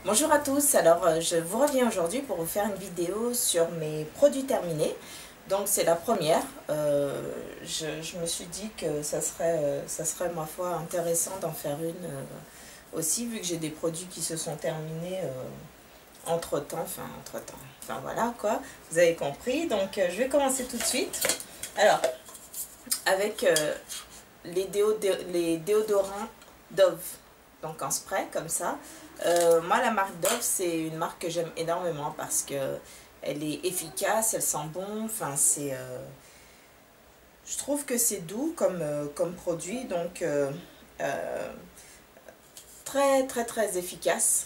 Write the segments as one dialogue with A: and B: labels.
A: Bonjour à tous, alors je vous reviens aujourd'hui pour vous faire une vidéo sur mes produits terminés. Donc c'est la première, je me suis dit que ça serait ma foi intéressant d'en faire une aussi, vu que j'ai des produits qui se sont terminés entre-temps, enfin voilà quoi, vous avez compris. Donc je vais commencer tout de suite. Alors, avec les déodorants Dove, donc en spray comme ça. Moi la marque Dove, c'est une marque que j'aime énormément parce que elle est efficace, elle sent bon, enfin c'est je trouve que c'est doux comme produit, donc très efficace,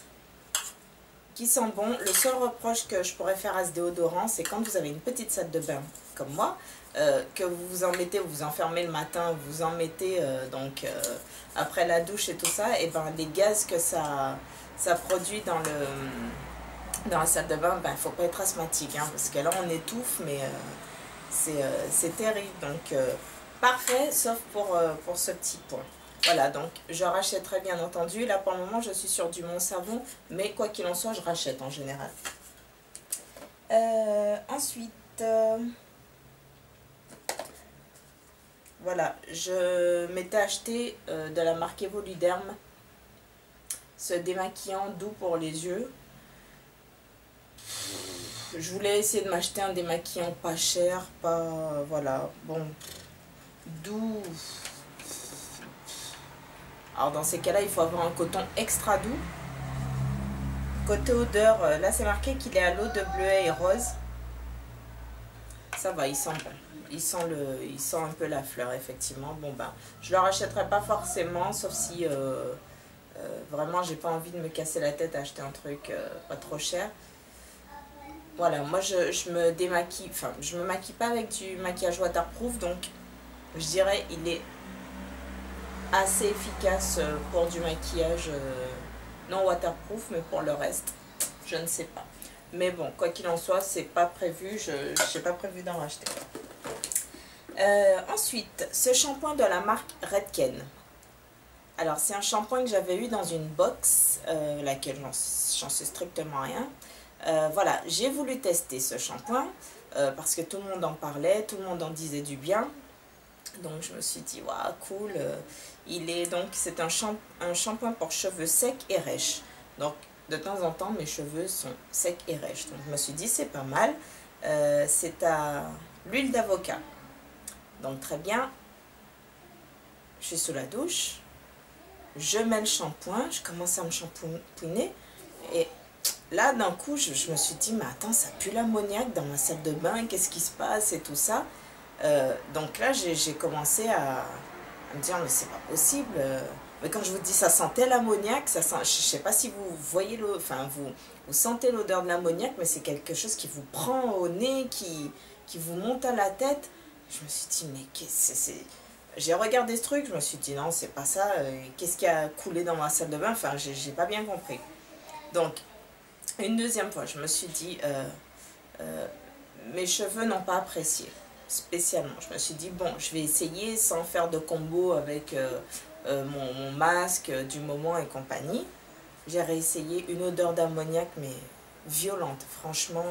A: qui sent bon. Le seul reproche que je pourrais faire à ce déodorant, c'est quand vous avez une petite salle de bain comme moi, que vous vous en mettez, vous enfermez le matin, vous en mettez après la douche et tout ça, et ben les gaz que ça produit dans la salle de bain, ben faut pas être asthmatique, hein, parce que là on étouffe, mais c'est terrible. Donc parfait, sauf pour ce petit point. Voilà, donc je rachèterai bien entendu. Là pour le moment je suis sur du Mon Savon, mais quoi qu'il en soit je rachète en général. Ensuite, voilà, je m'étais acheté de la marque Evoluderm ce démaquillant doux pour les yeux. Je voulais essayer de m'acheter un démaquillant pas cher, pas... voilà, bon, doux. Alors dans ces cas-là, il faut avoir un coton extra doux. Côté odeur, là c'est marqué qu'il est à l'eau de bleuet et rose. Ça va, il sent bon. Il sent un peu la fleur, effectivement. Bon ben, je le rachèterai pas forcément, sauf si vraiment j'ai pas envie de me casser la tête à acheter un truc pas trop cher. Voilà, moi je me démaquille, enfin je me maquille pas avec du maquillage waterproof, donc je dirais il est assez efficace pour du maquillage non waterproof, mais pour le reste, je ne sais pas. Mais bon, quoi qu'il en soit, c'est pas prévu, je n'ai pas prévu d'en racheter. Ensuite, ce shampoing de la marque Redken. Alors, c'est un shampoing que j'avais eu dans une box, laquelle j'en sais strictement rien. Voilà, j'ai voulu tester ce shampoing parce que tout le monde en parlait, tout le monde en disait du bien. Donc, je me suis dit, waouh, cool. C'est un shampoing pour cheveux secs et rêches. Donc, de temps en temps, mes cheveux sont secs et rêches. Donc, je me suis dit, c'est pas mal. C'est à l'huile d'avocat. Donc, très bien. Je suis sous la douche. Je mets le shampoing. Je commence à me shampouiner. Et là, d'un coup, je me suis dit, mais attends, ça pue l'ammoniac dans ma salle de bain. Qu'est-ce qui se passe et tout ça. Donc là, j'ai commencé à me dire, mais c'est pas possible. Mais quand je vous dis ça sentait l'ammoniac, ça sent, je sais pas si vous voyez vous sentez l'odeur de l'ammoniac, mais c'est quelque chose qui vous prend au nez, qui vous monte à la tête. Je me suis dit, mais qu'est-ce que c'est? J'ai regardé ce truc, je me suis dit, non, c'est pas ça. Qu'est-ce qui a coulé dans ma salle de bain? Enfin, j'ai pas bien compris. Donc, une deuxième fois, je me suis dit, mes cheveux n'ont pas apprécié spécialement. Je me suis dit, bon, je vais essayer sans faire de combo avec mon masque du moment et compagnie. J'ai réessayé, une odeur d'ammoniac, mais violente. Franchement,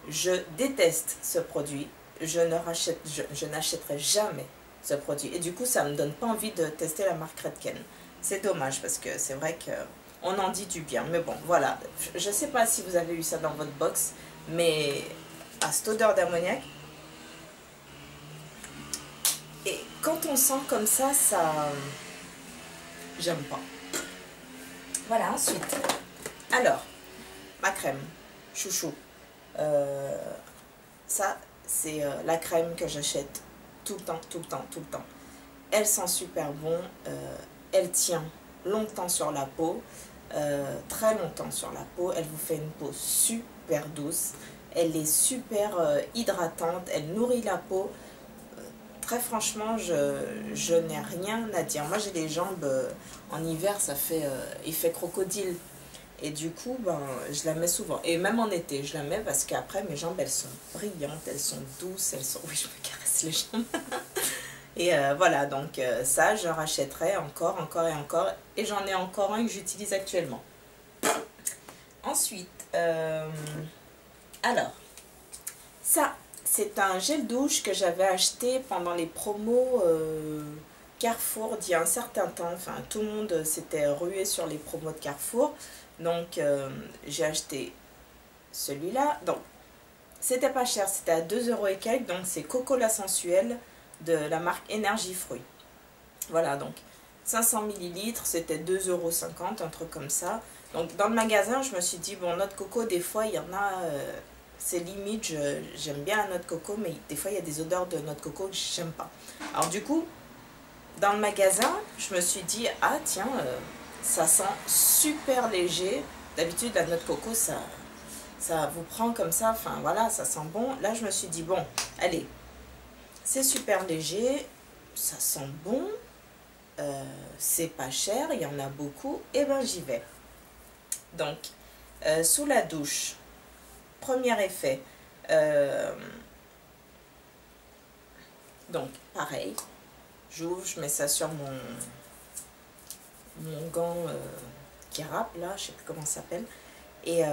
A: je déteste ce produit. Je n'achèterai jamais ce produit. Et du coup, ça ne me donne pas envie de tester la marque Redken. C'est dommage parce que c'est vrai qu'on en dit du bien. Mais bon, voilà. Je ne sais pas si vous avez eu ça dans votre box, mais à cette odeur d'ammoniac. Et quand on sent comme ça, j'aime pas. Voilà, ensuite. Alors, ma crème, chouchou. Ça, c'est la crème que j'achète tout le temps. Elle sent super bon. Elle tient longtemps sur la peau. Très longtemps sur la peau. Elle vous fait une peau super douce. Elle est super hydratante. Elle nourrit la peau. Très franchement, je n'ai rien à dire. Moi, j'ai les jambes, en hiver, ça fait effet crocodile. Et du coup, ben, je la mets souvent. Et même en été, je la mets parce qu'après, mes jambes, elles sont brillantes, elles sont douces, elles sont... Oui, je me caresse les jambes. Et voilà, donc ça, je rachèterai encore. Et j'en ai encore un que j'utilise actuellement. Ensuite, alors, ça, c'est un gel douche que j'avais acheté pendant les promos Carrefour d'il y a un certain temps. Enfin, tout le monde s'était rué sur les promos de Carrefour. Donc, j'ai acheté celui-là. Donc, c'était pas cher, c'était à 2 € et quelques. Donc, c'est Coco la Sensuelle de la marque Énergie Fruits. Voilà, donc 500 ml, c'était 2,50 €, un truc comme ça. Donc, dans le magasin, je me suis dit, bon, noix de coco, des fois, il y en a... c'est limite, j'aime bien la noix de coco, mais des fois il y a des odeurs de noix de coco que j'aime pas. Alors du coup, dans le magasin, je me suis dit, ah tiens, ça sent super léger. D'habitude, la noix de coco, ça vous prend comme ça, enfin voilà, ça sent bon. Là, je me suis dit, bon, allez, c'est super léger, ça sent bon, c'est pas cher, il y en a beaucoup, et ben j'y vais. Donc, sous la douche, premier effet, donc pareil, j'ouvre, je mets ça sur mon gant qui râpe là, je sais plus comment ça s'appelle, et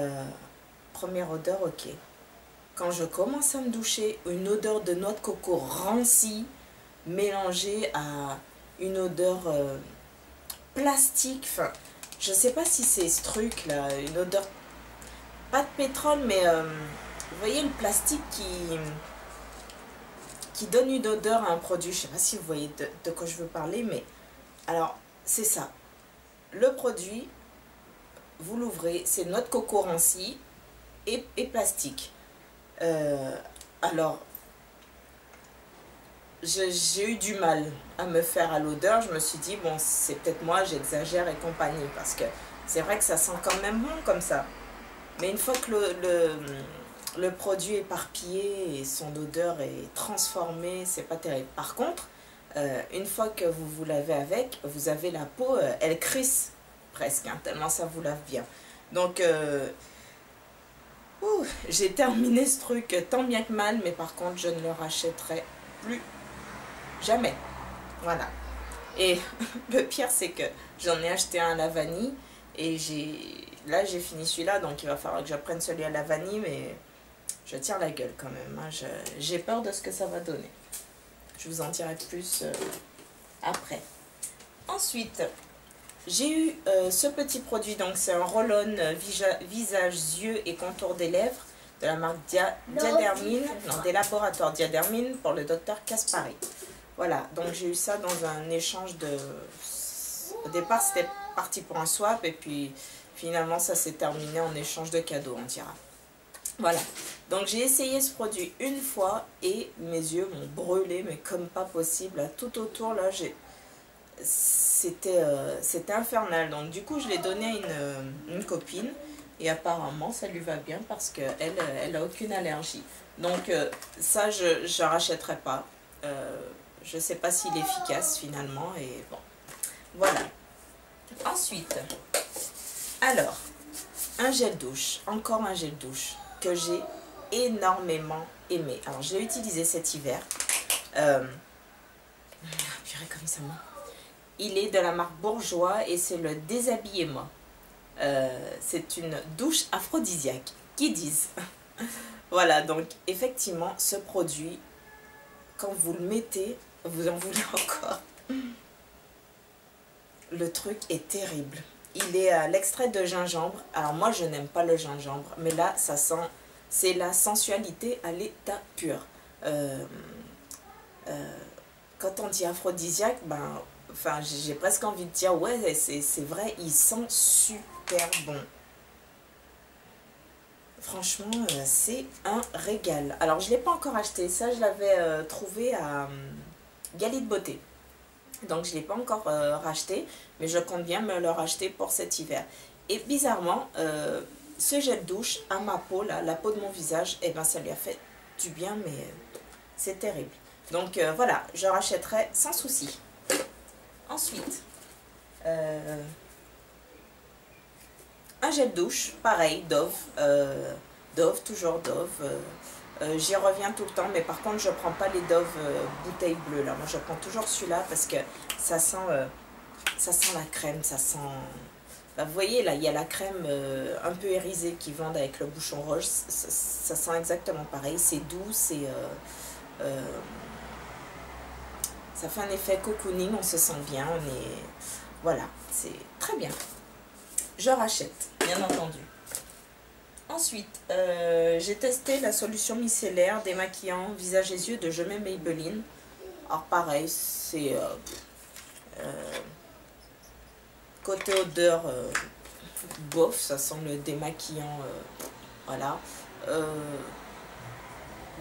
A: première odeur, ok. Quand je commence à me doucher, une odeur de noix de coco rancie mélangée à une odeur plastique, enfin, je sais pas si c'est ce truc là, une odeur, pas de pétrole, mais vous voyez le plastique qui donne une odeur à un produit. Je sais pas si vous voyez de quoi je veux parler, mais alors c'est ça. Le produit, vous l'ouvrez, c'est noix de coco rancie et plastique. Alors, j'ai eu du mal à me faire à l'odeur. Je me suis dit, bon, c'est peut-être moi, j'exagère et compagnie, parce que c'est vrai que ça sent quand même bon comme ça. Mais une fois que le produit est éparpillé et son odeur est transformée, c'est pas terrible. Par contre, une fois que vous lavez avec, vous avez la peau, elle crisse presque, hein, tellement ça vous lave bien. Donc, j'ai terminé ce truc tant bien que mal, mais par contre, je ne le rachèterai plus jamais. Voilà. Et le pire, c'est que j'en ai acheté un à la vanille et là j'ai fini celui-là, donc il va falloir que je prenne celui à la vanille, mais je tire la gueule quand même, hein. J'ai peur de ce que ça va donner. Je vous en dirai plus après. Ensuite, j'ai eu ce petit produit, donc c'est un roll-on visage, yeux et contour des lèvres de la marque Diadermine, non, des laboratoires Diadermine pour le docteur Caspari. Voilà, donc j'ai eu ça dans un échange de... Au départ, c'était parti pour un swap et puis finalement, ça s'est terminé en échange de cadeaux, on dira. Voilà, donc j'ai essayé ce produit une fois et mes yeux m'ont brûlé, mais comme pas possible. Là, tout autour, là, c'était infernal. Donc du coup, je l'ai donné à une copine et apparemment, ça lui va bien parce qu'elle elle a aucune allergie. Donc ça, je ne rachèterai pas. Je ne sais pas s'il est efficace finalement, et bon, voilà. Ensuite, alors, un gel douche, encore un gel douche que j'ai énormément aimé. Alors, je l'ai utilisé cet hiver. Purée, comme ça, moi. Il est de la marque Bourjois et c'est le Déshabillez-moi. C'est une douche aphrodisiaque, qui disent. Voilà, donc effectivement, ce produit, quand vous le mettez, vous en voulez encore. Le truc est terrible. Il est à l'extrait de gingembre. Alors moi, je n'aime pas le gingembre, mais là, ça sent... C'est la sensualité à l'état pur. Quand on dit aphrodisiaque, ben, enfin, j'ai presque envie de dire, ouais, c'est vrai, il sent super bon. Franchement, c'est un régal. Alors, je ne l'ai pas encore acheté. Ça, je l'avais trouvé à Galie de Beauté. Donc, je ne l'ai pas encore racheté, mais je compte bien me le racheter pour cet hiver. Et bizarrement, ce gel douche à ma peau, là, la peau de mon visage, eh ben, ça lui a fait du bien, mais c'est terrible. Donc, voilà, je rachèterai sans souci. Ensuite, un gel douche, pareil, Dove. Dove, toujours Dove. J'y reviens tout le temps, mais par contre, je ne prends pas les Dove bouteilles bleues, là. Moi, je prends toujours celui-là parce que ça sent la crème, ça sent... Bah, vous voyez là, il y a la crème un peu irisée qui vendent avec le bouchon rouge. Ça sent exactement pareil. C'est doux, ça fait un effet cocooning, on se sent bien. Voilà, c'est très bien. Je rachète, bien entendu. Ensuite, j'ai testé la solution micellaire démaquillant visage et yeux de Je m'aime Maybelline. Alors pareil, c'est côté odeur bof, ça sent le démaquillant, voilà.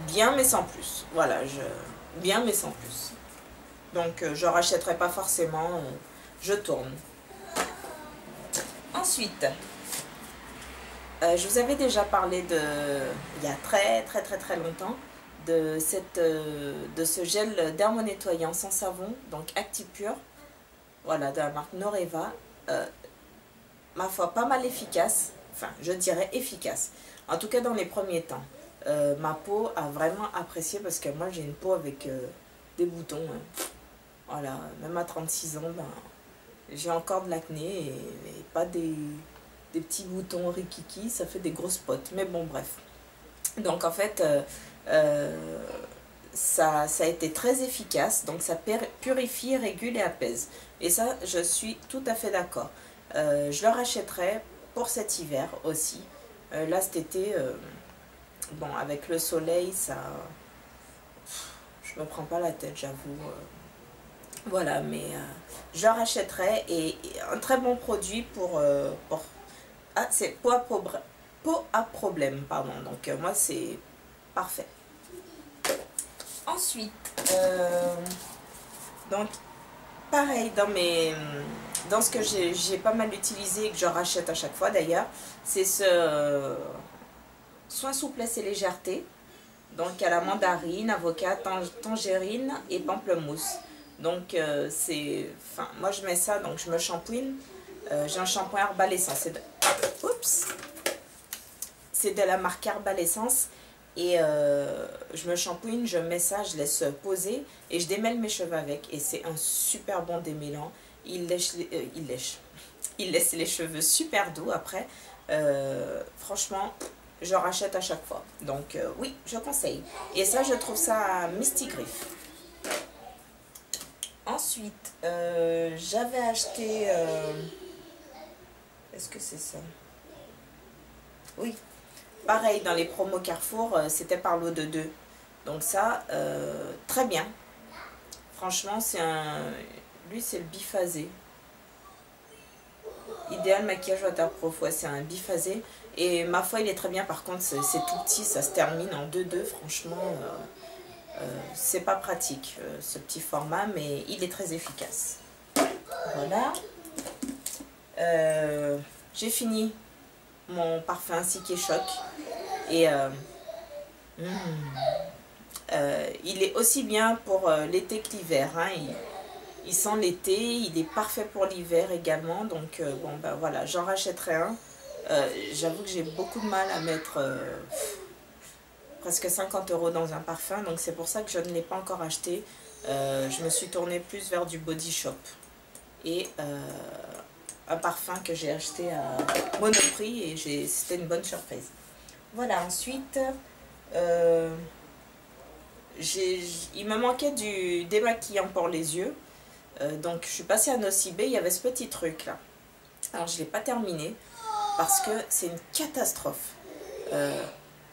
A: Bien mais sans plus, voilà, bien mais sans plus. Donc je rachèterai pas forcément, je tourne. Ensuite, je vous avais déjà parlé il y a très longtemps de ce gel dermonettoyant sans savon, donc ActiPure, voilà, de la marque Noreva. Ma foi, pas mal efficace, enfin je dirais efficace, en tout cas dans les premiers temps. Ma peau a vraiment apprécié parce que moi j'ai une peau avec des boutons, hein. Voilà, même à 36 ans, ben, j'ai encore de l'acné et pas des petits boutons rikiki, ça fait des grosses potes, mais bon bref. Donc en fait, ça a été très efficace, donc ça purifie, régule et apaise. Et ça, je suis tout à fait d'accord. Je le rachèterai pour cet hiver aussi. Là cet été, bon avec le soleil, ça, je me prends pas la tête, j'avoue. Voilà, mais je le rachèterai et un très bon produit ah, c'est peau à problème, pardon. Donc moi c'est parfait. Ensuite, donc pareil dans ce que j'ai pas mal utilisé et que je rachète à chaque fois d'ailleurs, c'est ce soin souplesse et légèreté. Donc à la mandarine, avocat, tangerine et pamplemousse. Donc enfin moi je mets ça, donc je me shampooine. J'ai un shampoing Herbal Essence. C'est de la marque Herbal Essence. Et je me shampooine, je mets ça, je laisse poser et je démêle mes cheveux avec. Et c'est un super bon démêlant. Il laisse les cheveux super doux après. Franchement, je rachète à chaque fois. Donc oui, je conseille. Et ça, je trouve ça Mistigriff. Ensuite, j'avais acheté... Est-ce que c'est ça? Oui. Pareil, dans les promos Carrefour, c'était par lot de 2. Donc ça, très bien. Franchement, lui, c'est le biphasé. Idéal maquillage waterproof, ouais, c'est un biphasé. Et ma foi, il est très bien. Par contre, c'est tout petit, ça se termine en 2-2. Franchement, c'est pas pratique, ce petit format, mais il est très efficace. Voilà. J'ai fini mon parfum Ciquet Choc. Et il est aussi bien pour l'été que l'hiver, hein. Il sent l'été, il est parfait pour l'hiver également. Donc bon ben voilà, j'en rachèterai un. J'avoue que j'ai beaucoup de mal à mettre presque 50 € dans un parfum. Donc c'est pour ça que je ne l'ai pas encore acheté. Je me suis tournée plus vers du Body Shop. Et un parfum que j'ai acheté à Monoprix et c'était une bonne surprise. Voilà, ensuite, il me manquait du démaquillant pour les yeux. Donc, je suis passée à Nocibé, il y avait ce petit truc là. Alors, je ne l'ai pas terminé parce que c'est une catastrophe.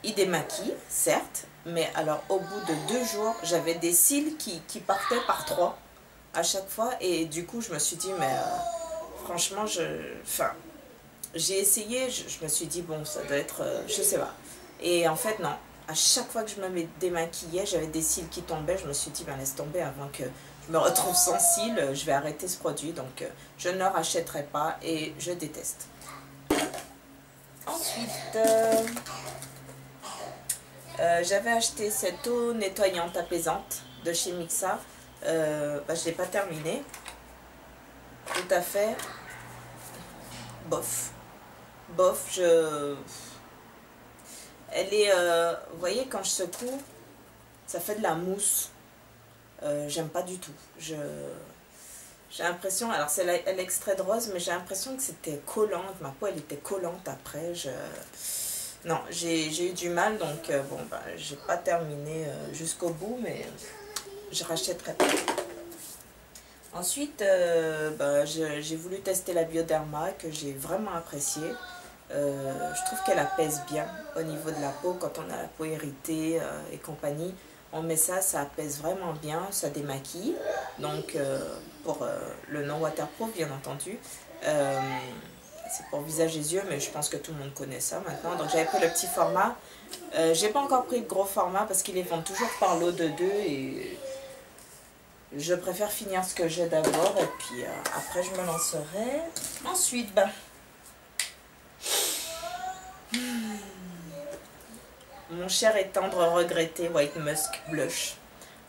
A: Il démaquille, certes, mais alors au bout de 2 jours, j'avais des cils qui partaient par 3 à chaque fois. Et du coup, je me suis dit, mais franchement, j'ai essayé, je me suis dit, bon, ça doit être, je sais pas. Et en fait, non. À chaque fois que je me démaquillais, j'avais des cils qui tombaient. Je me suis dit, ben laisse tomber avant que je me retrouve sans cils. Je vais arrêter ce produit. Donc, je ne le rachèterai pas et je déteste. Ensuite, j'avais acheté cette eau nettoyante apaisante de chez Mixa. Je ne l'ai pas terminée. Tout à fait. Bof. Bof, elle est, vous voyez, quand je secoue, ça fait de la mousse. J'aime pas du tout. J'ai l'impression, alors c'est l'extrait de rose, mais j'ai l'impression que c'était collante. Ma peau, elle était collante après. Non, j'ai eu du mal, donc bon, bah, j'ai pas terminé jusqu'au bout, mais je rachèterai pas. Ensuite, bah, j'ai voulu tester la Bioderma, que j'ai vraiment apprécié. Je trouve qu'elle apaise bien au niveau de la peau, quand on a la peau irritée et compagnie. On met ça, ça apaise vraiment bien, ça démaquille. Donc, pour le non waterproof, bien entendu. C'est pour visage et yeux, mais je pense que tout le monde connaît ça maintenant. Donc, j'avais pris le petit format. J'ai pas encore pris le gros format parce qu'ils les vendent toujours par lot de 2 et je préfère finir ce que j'ai d'abord et puis après je me lancerai. Ensuite, ben, mon cher et tendre regretté White Musk Blush.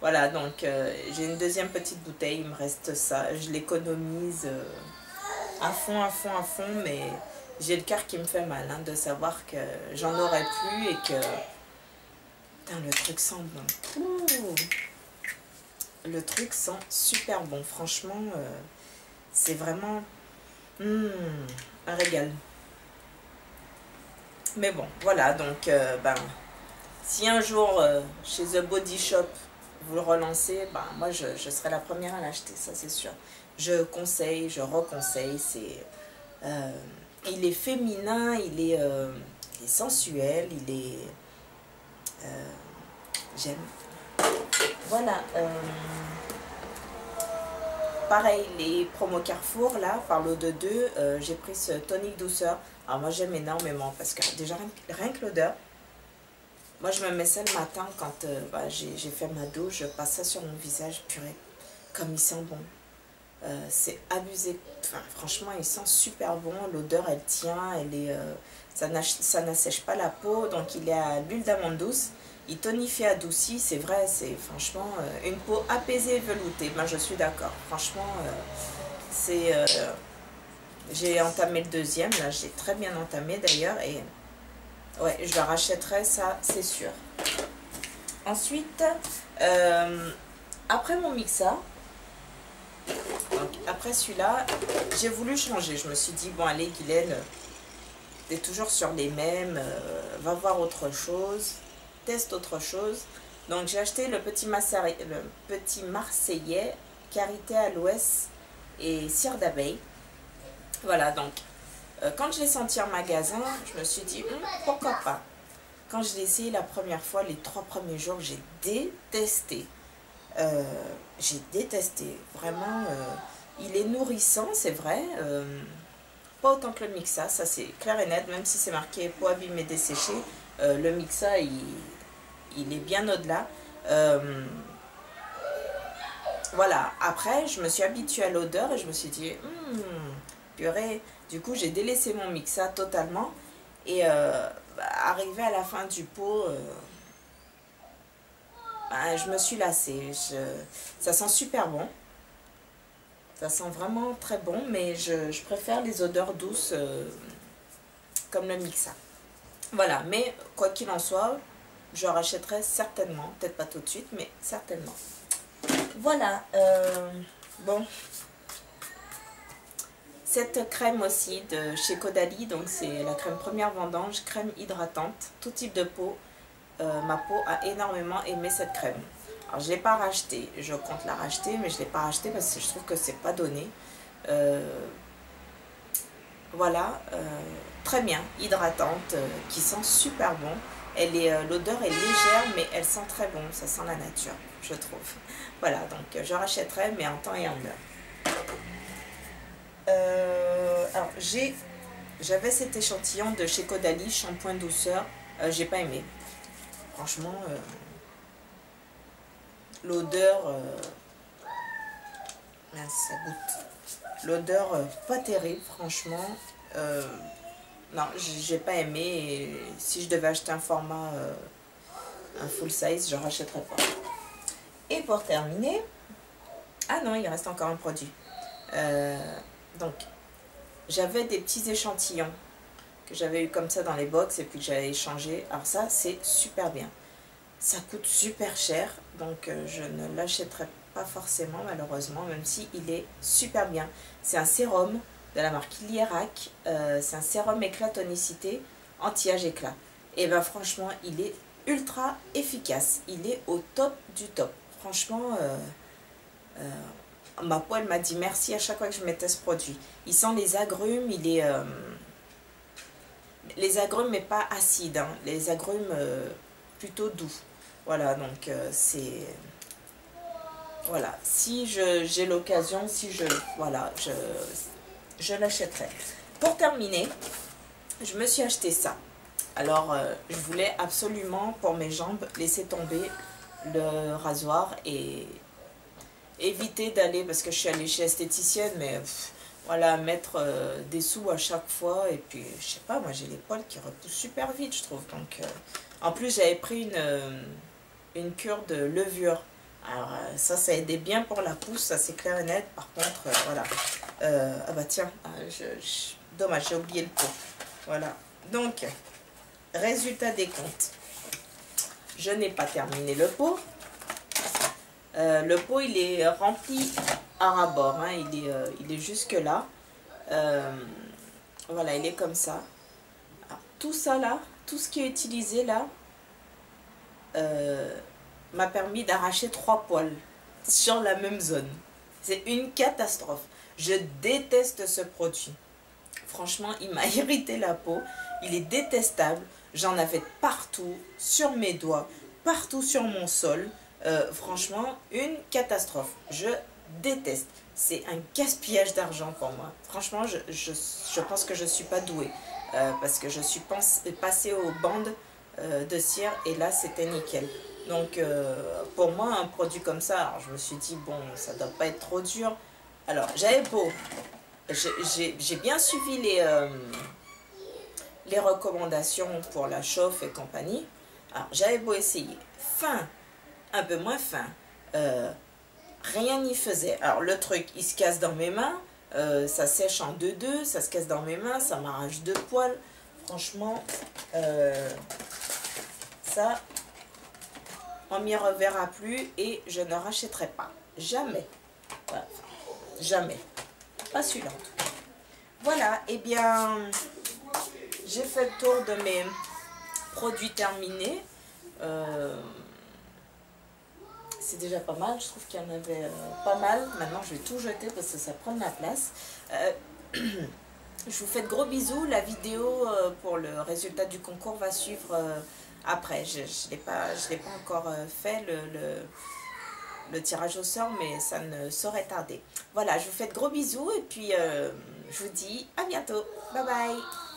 A: Voilà, donc j'ai une deuxième petite bouteille, il me reste ça. Je l'économise à fond, à fond, à fond, mais j'ai le cœur qui me fait mal hein, de savoir que j'en aurai plus et que... Putain, le truc sent bon. Ouh. Le truc sent super bon, franchement, c'est vraiment un régal. Mais bon, voilà, donc ben, si un jour chez The Body Shop vous le relancez, ben, moi je serai la première à l'acheter, ça c'est sûr. Je conseille, je reconseille, il est féminin, il est sensuel, il est... j'aime. Voilà, pareil, les promos Carrefour, là, par lot de 2, j'ai pris ce tonique douceur. Alors moi j'aime énormément parce que déjà rien que l'odeur, moi je me mets ça le matin quand bah, j'ai fait ma douche, je passe ça sur mon visage, purée, comme il sent bon. C'est abusé, enfin, franchement il sent super bon, l'odeur elle tient, elle est, ça n'assèche pas la peau, donc il est à l'huile d'amande douce. Il tonifie, adoucit, c'est vrai, c'est franchement une peau apaisée et veloutée. Ben, je suis d'accord. Franchement, c'est... j'ai entamé le deuxième, là, j'ai très bien entamé d'ailleurs. Et ouais, je le rachèterai, ça, c'est sûr. Ensuite, après mon Mixa, donc après celui-là, j'ai voulu changer. Je me suis dit, bon, allez, Guylaine, t'es toujours sur les mêmes, va voir autre chose. Teste autre chose. Donc j'ai acheté le petit Marseillais, karité aloès et cire d'abeille. Voilà, donc quand je l'ai senti en magasin, je me suis dit pourquoi pas. Quand je l'ai essayé la première fois, les 3 premiers jours, j'ai détesté. Vraiment, il est nourrissant, c'est vrai. Pas autant que le Mixa, ça c'est clair et net, même si c'est marqué peau abîmée desséchée. Le Mixa, il est bien au-delà. Voilà, après, je me suis habituée à l'odeur et je me suis dit, purée. Du coup, j'ai délaissé mon Mixa totalement. Et arrivé à la fin du pot, ben, je me suis lassée. Ça sent super bon. Ça sent vraiment très bon, mais je préfère les odeurs douces comme le Mixa. Voilà, mais quoi qu'il en soit, je rachèterai certainement, peut-être pas tout de suite, mais certainement. Voilà, bon. Cette crème aussi de chez Caudalie, donc c'est la crème première vendange, crème hydratante, tout type de peau. Ma peau a énormément aimé cette crème. Alors je ne l'ai pas rachetée, je compte la racheter, mais je ne l'ai pas rachetée parce que je trouve que c'est pas donné. Voilà, très bien, hydratante, qui sent super bon. L'odeur est légère, mais elle sent très bon, ça sent la nature, je trouve. Voilà, donc je rachèterai, mais en temps et en heure. Alors, j'avais cet échantillon de chez Caudalie, shampoing douceur, j'ai pas aimé. Franchement, l'odeur, ça goûte. L'odeur, pas terrible, franchement. Non, j'ai pas aimé. Et si je devais acheter un format, un full size, je rachèterais pas. Et pour terminer, ah non, il reste encore un produit. Donc, j'avais des petits échantillons que j'avais eu comme ça dans les box et puis que j'avais échangé. Alors ça, c'est super bien. Ça coûte super cher, donc je ne l'achèterai pas forcément malheureusement, même si il est super bien. C'est un sérum de la marque Lierac, c'est un sérum éclat tonicité anti-âge éclat. Et ben franchement, il est ultra efficace, il est au top du top. Franchement, ma peau elle m'a dit merci à chaque fois que je mettais ce produit. Il sent les agrumes, il est les agrumes mais pas acides, hein, les agrumes plutôt doux. Voilà, donc c'est voilà, si j'ai l'occasion, si je voilà, je l'achèterai. Pour terminer, je me suis acheté ça. Alors, je voulais absolument pour mes jambes laisser tomber le rasoir et éviter d'aller, parce que je suis allée chez esthéticienne, mais voilà, mettre des sous à chaque fois. Et puis, je sais pas, moi j'ai les poils qui repoussent super vite, je trouve. Donc, en plus, j'avais pris une cure de levure. Alors, ça a aidé bien pour la pousse, ça c'est clair et net. Par contre, voilà. Ah bah tiens, dommage, j'ai oublié le pot. Voilà. Donc, résultat des comptes. Je n'ai pas terminé le pot. Le pot, il est rempli à ras-bord. Hein, il est jusque là. Voilà, il est comme ça. Alors, tout ça là, tout ce qui est utilisé là, m'a permis d'arracher 3 poils sur la même zone. C'est une catastrophe. Je déteste ce produit. Franchement, il m'a irrité la peau. Il est détestable. J'en avais partout, sur mes doigts, partout sur mon sol. Franchement, une catastrophe. Je déteste. C'est un gaspillage d'argent pour moi. Franchement, je pense que je ne suis pas douée. Parce que je suis passée aux bandes de cire et là, c'était nickel. Donc, pour moi, un produit comme ça, alors je me suis dit, bon, ça ne doit pas être trop dur. Alors, j'avais beau... J'ai bien suivi les recommandations pour la chauffe et compagnie. Alors, j'avais beau essayer fin, un peu moins fin, rien n'y faisait. Alors, le truc, il se casse dans mes mains, ça sèche en 2-2, ça se casse dans mes mains, ça m'arrache 2 poils. Franchement, ça, on m'y reverra plus et je ne rachèterai pas. Jamais. Voilà. Jamais. Pas celui-là. Voilà, et bien, j'ai fait le tour de mes produits terminés. C'est déjà pas mal, je trouve qu'il y en avait pas mal. Maintenant, je vais tout jeter parce que ça prend de la place. Je vous fais de gros bisous. La vidéo pour le résultat du concours va suivre après. Je ne l'ai pas encore fait, le tirage au sort, mais ça ne saurait tarder. Voilà, je vous fais de gros bisous et puis je vous dis à bientôt. Bye bye.